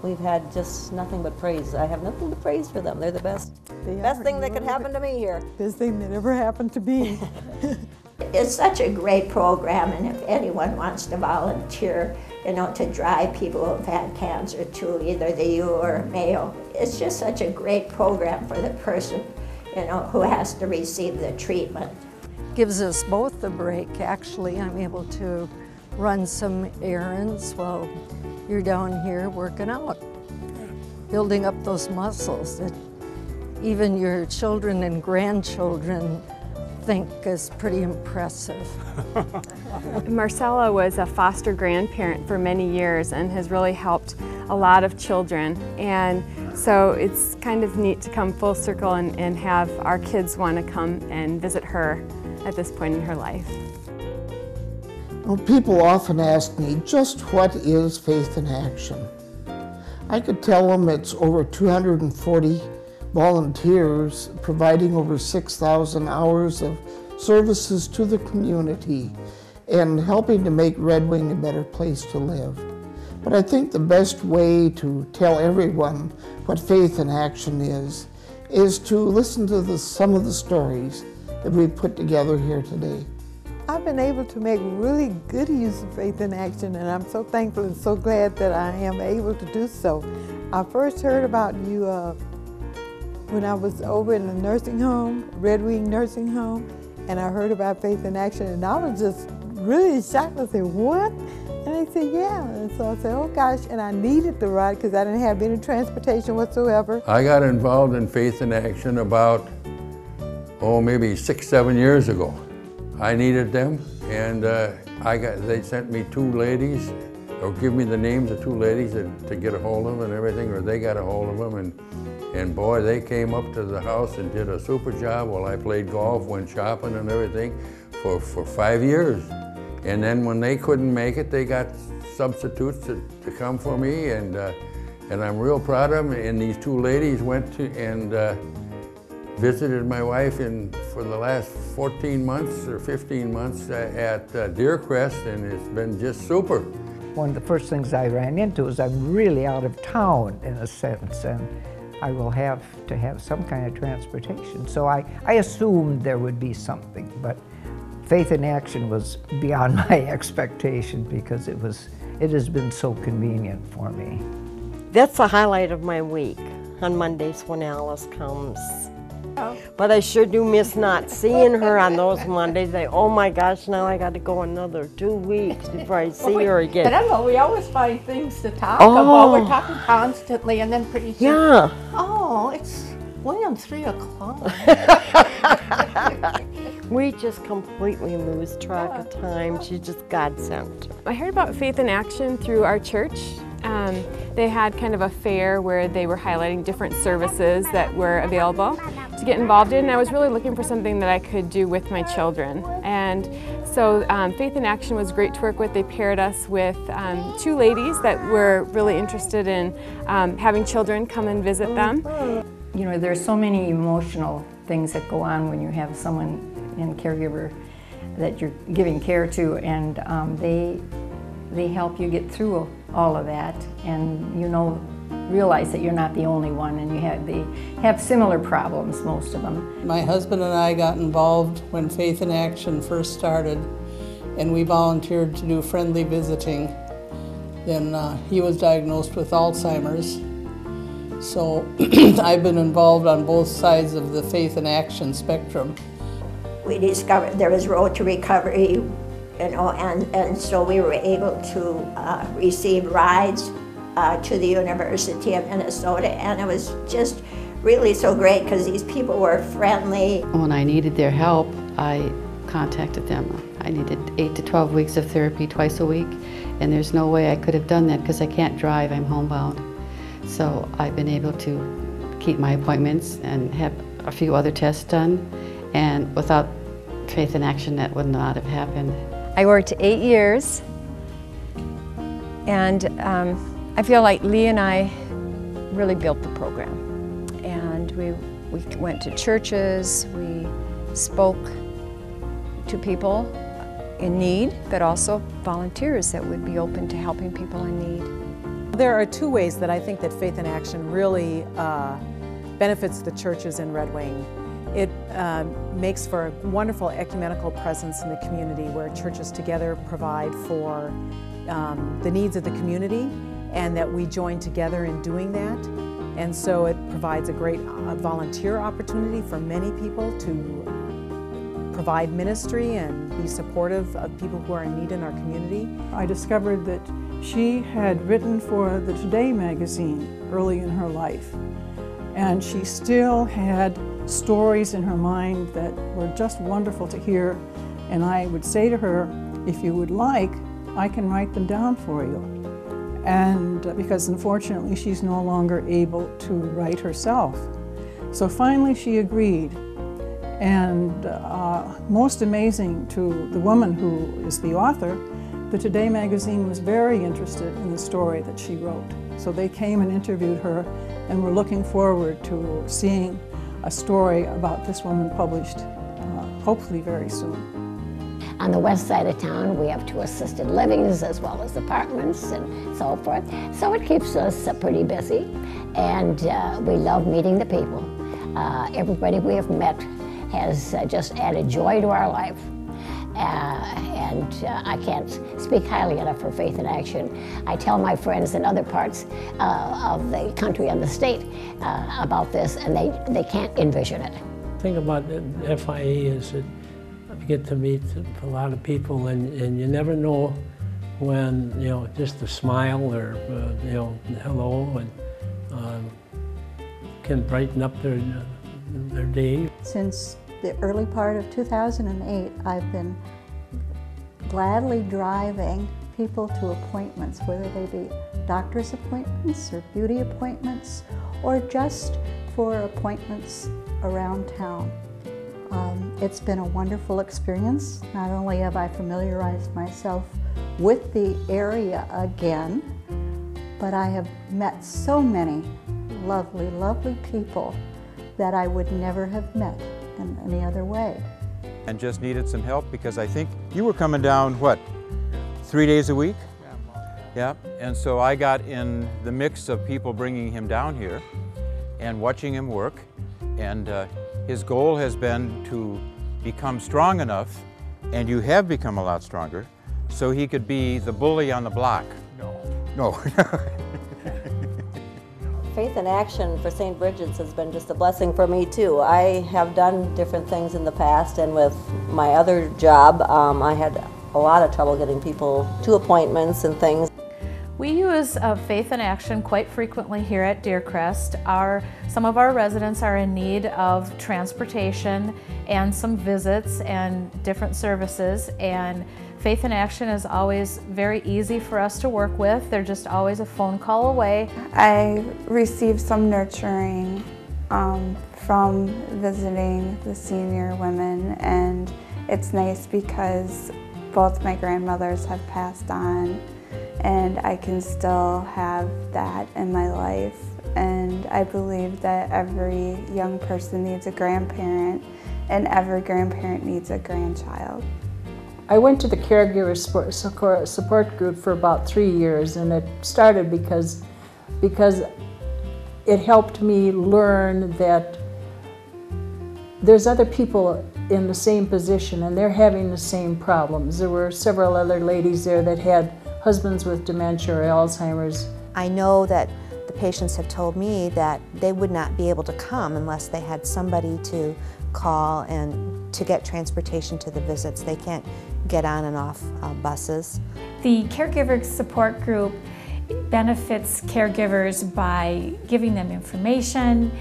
we've had just nothing but praise. I have nothing but praise for them. They're the best. Best thing that could happen to me here. Best thing that ever happened to me. It's such a great program, and if anyone wants to volunteer, you know, to drive people who have had cancer to either the U or Mayo, it's just such a great program for the person, you know, who has to receive the treatment. Gives us both a break, actually. I'm able to run some errands while you're down here working out, building up those muscles that even your children and grandchildren think is pretty impressive. Marcella was a foster grandparent for many years and has really helped a lot of children, and so it's kind of neat to come full circle and have our kids want to come and visit her at this point in her life. Well, people often ask me, just what is Faith in Action? I could tell them it's over 240 volunteers providing over 6,000 hours of services to the community and helping to make Red Wing a better place to live. But I think the best way to tell everyone what Faith in Action is to listen to some of the stories that we've put together here today. I've been able to make really good use of Faith in Action, and I'm so thankful and so glad that I am able to do so. I first heard about you when I was over in the nursing home, Red Wing Nursing Home, and I heard about Faith in Action, and I was just really shocked. I said, what? And they said, yeah. And so I said, oh gosh, and I needed the ride because I didn't have any transportation whatsoever. I got involved in Faith in Action about, maybe 6-7 years ago. I needed them, and they sent me 2 ladies, or give me the names of 2 ladies to get a hold of and everything, or they got a hold of them, and boy, they came up to the house and did a super job while I played golf, went shopping and everything for 5 years. And then when they couldn't make it, they got substitutes to come for me, and I'm real proud of them. And these 2 ladies went to and visited my wife for the last 14 months or 15 months at Deercrest, and it's been just super. One of the first things I ran into is I'm really out of town in a sense, and I will have to have some kind of transportation. So I assumed there would be something, but Faith in Action was beyond my expectation because it has been so convenient for me. That's the highlight of my week on Mondays when Alice comes. But I sure do miss not seeing her on those Mondays. Oh my gosh, now I got to go another 2 weeks before I see her again. But I know, we always find things to talk about. We're talking constantly, and then pretty soon, it's going on 3 o'clock. We just completely lose track of time. She's just God sent. I heard about Faith in Action through our church. They had kind of a fair where they were highlighting different services that were available to get involved in. And I was really looking for something that I could do with my children. And so Faith in Action was great to work with. They paired us with 2 ladies that were really interested in having children come and visit them. You know, there's so many emotional things that go on when you have someone in caregiver that you're giving care to, and they help you get through all of that, and realize that you're not the only one, and they have similar problems, most of them. My husband and I got involved when Faith in Action first started, and we volunteered to do friendly visiting. Then he was diagnosed with Alzheimer's, so I've been involved on both sides of the Faith in Action spectrum. We discovered there was Road to Recovery, and so we were able to receive rides to the University of Minnesota, and it was just really so great because these people were friendly. When I needed their help, I contacted them. I needed 8 to 12 weeks of therapy twice a week, and there's no way I could have done that because I can't drive, I'm homebound. So I've been able to keep my appointments and have a few other tests done, and without Faith in Action that would not have happened. I worked 8 years, and I feel like Lee and I really built the program. And we went to churches, we spoke to people in need, but also volunteers that would be open to helping people in need. There are two ways that I think that Faith in Action really benefits the churches in Red Wing. It makes for a wonderful ecumenical presence in the community where churches together provide for the needs of the community, and that we join together in doing that. And so it provides a great volunteer opportunity for many people to provide ministry and be supportive of people who are in need in our community. I discovered that she had written for the Today magazine early in her life, and she still had stories in her mind that were just wonderful to hear. And I would say to her, if you would like, I can write them down for you. And because unfortunately she's no longer able to write herself. So finally she agreed. And most amazing to the woman who is the author, the Today magazine was very interested in the story that she wrote. So they came and interviewed her, and we're looking forward to seeing a story about this woman published, hopefully very soon. On the west side of town, we have 2 assisted livings as well as apartments and so forth. So it keeps us pretty busy, and we love meeting the people. Everybody we have met has just added joy to our life. I can't speak highly enough for Faith in Action. I tell my friends in other parts of the country and the state about this, and they can't envision it. The thing about the FIA is that you get to meet a lot of people, and you never know when, you know, just a smile or, you know, hello, and can brighten up their day. Since the early part of 2008, I've been gladly driving people to appointments, whether they be doctor's appointments or beauty appointments, or just for appointments around town. It's been a wonderful experience. Not only have I familiarized myself with the area again, but I have met so many lovely, lovely people that I would never have met in any other way. And just needed some help because I think you were coming down, what, 3 days a week? Yeah, and so I got in the mix of people bringing him down here and watching him work, and his goal has been to become strong enough, and you have become a lot stronger, so he could be the bully on the block. No. Faith in Action for St. Bridget's has been just a blessing for me too. I have done different things in the past, and with my other job, I had a lot of trouble getting people to appointments and things. We use Faith in Action quite frequently here at Deercrest. Some of our residents are in need of transportation and some visits and different services, and Faith in Action is always very easy for us to work with. They're just always a phone call away. I received some nurturing from visiting the senior women, and it's nice because both my grandmothers have passed on, and I can still have that in my life. And I believe that every young person needs a grandparent, and every grandparent needs a grandchild. I went to the caregiver support group for about 3 years, and it started because it helped me learn that there's other people in the same position and they're having the same problems. There were several other ladies there that had husbands with dementia or Alzheimer's. I know that the patients have told me that they would not be able to come unless they had somebody to call and to get transportation to the visits. They can't get on and off buses. The caregiver support group benefits caregivers by giving them information,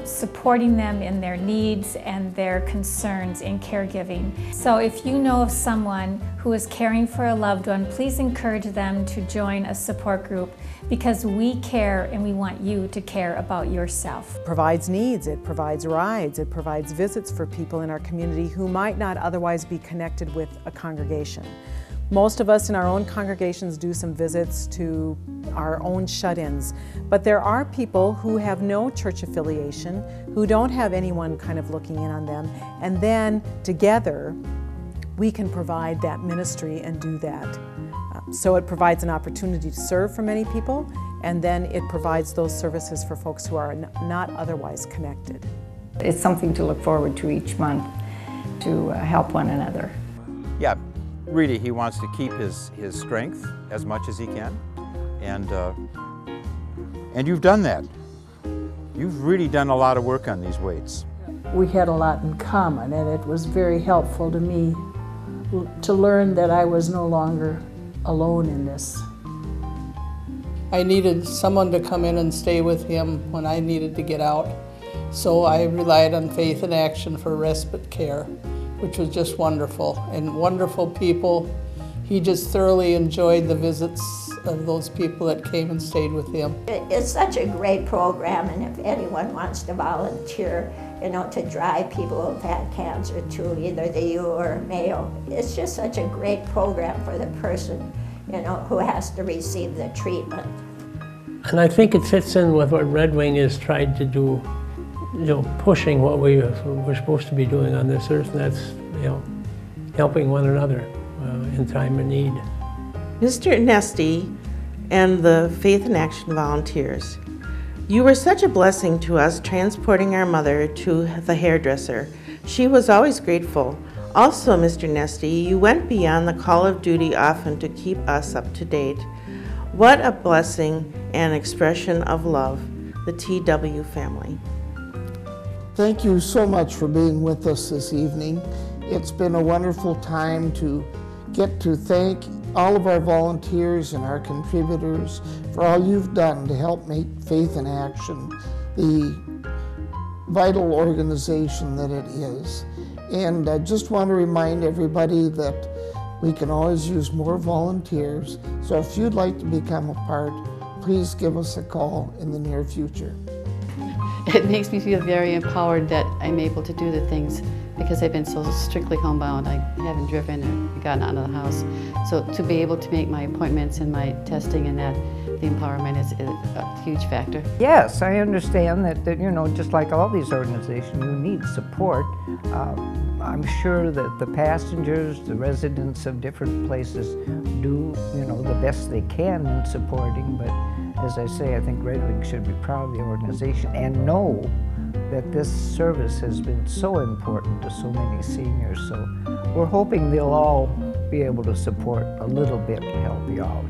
supporting them in their needs and their concerns in caregiving. So if you know of someone who is caring for a loved one, please encourage them to join a support group, because we care and we want you to care about yourself. It provides needs, it provides rides, it provides visits for people in our community who might not otherwise be connected with a congregation. Most of us in our own congregations do some visits to our own shut-ins, but there are people who have no church affiliation, who don't have anyone kind of looking in on them, and then together we can provide that ministry and do that. So it provides an opportunity to serve for many people, and then it provides those services for folks who are not otherwise connected. It's something to look forward to each month to help one another. Yeah, really, he wants to keep his strength as much as he can, and you've done that. You've really done a lot of work on these weights. We had a lot in common, and it was very helpful to me to learn that I was no longer alone in this. I needed someone to come in and stay with him when I needed to get out, so I relied on Faith in Action for respite care, which was just wonderful, and wonderful people. He just thoroughly enjoyed the visits of those people that came and stayed with him. It's such a great program, and if anyone wants to volunteer, you know, to drive people who've had cancer to either the U or Mayo, it's just such a great program for the person, you know, who has to receive the treatment. And I think it fits in with what Red Wing has tried to do, you know, pushing what we're supposed to be doing on this earth, and that's, you know, helping one another in time of need. Mr. Nesty and the Faith in Action volunteers, you were such a blessing to us transporting our mother to the hairdresser. She was always grateful. Also, Mr. Nesty, you went beyond the call of duty often to keep us up to date. What a blessing and expression of love, the TW family. Thank you so much for being with us this evening. It's been a wonderful time to get to thank all of our volunteers and our contributors for all you've done to help make Faith in Action the vital organization that it is. And I just want to remind everybody that we can always use more volunteers. So if you'd like to become a part, please give us a call in the near future. It makes me feel very empowered that I'm able to do the things because I've been so strictly homebound. I haven't driven or gotten out of the house. So to be able to make my appointments and my testing and that, the empowerment is a huge factor. Yes, I understand that you know, just like all these organizations, you need support. I'm sure that the passengers, the residents of different places do, you know, the best they can in supporting, but as I say, I think Red Wing should be proud of the organization and know that this service has been so important to so many seniors. So we're hoping they'll all be able to support a little bit to help you out.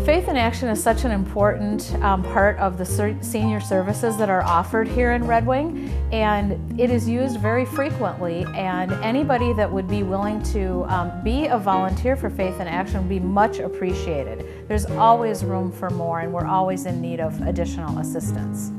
Faith in Action is such an important part of the senior services that are offered here in Red Wing, and it is used very frequently, and anybody that would be willing to be a volunteer for Faith in Action would be much appreciated. There's always room for more, and we're always in need of additional assistance.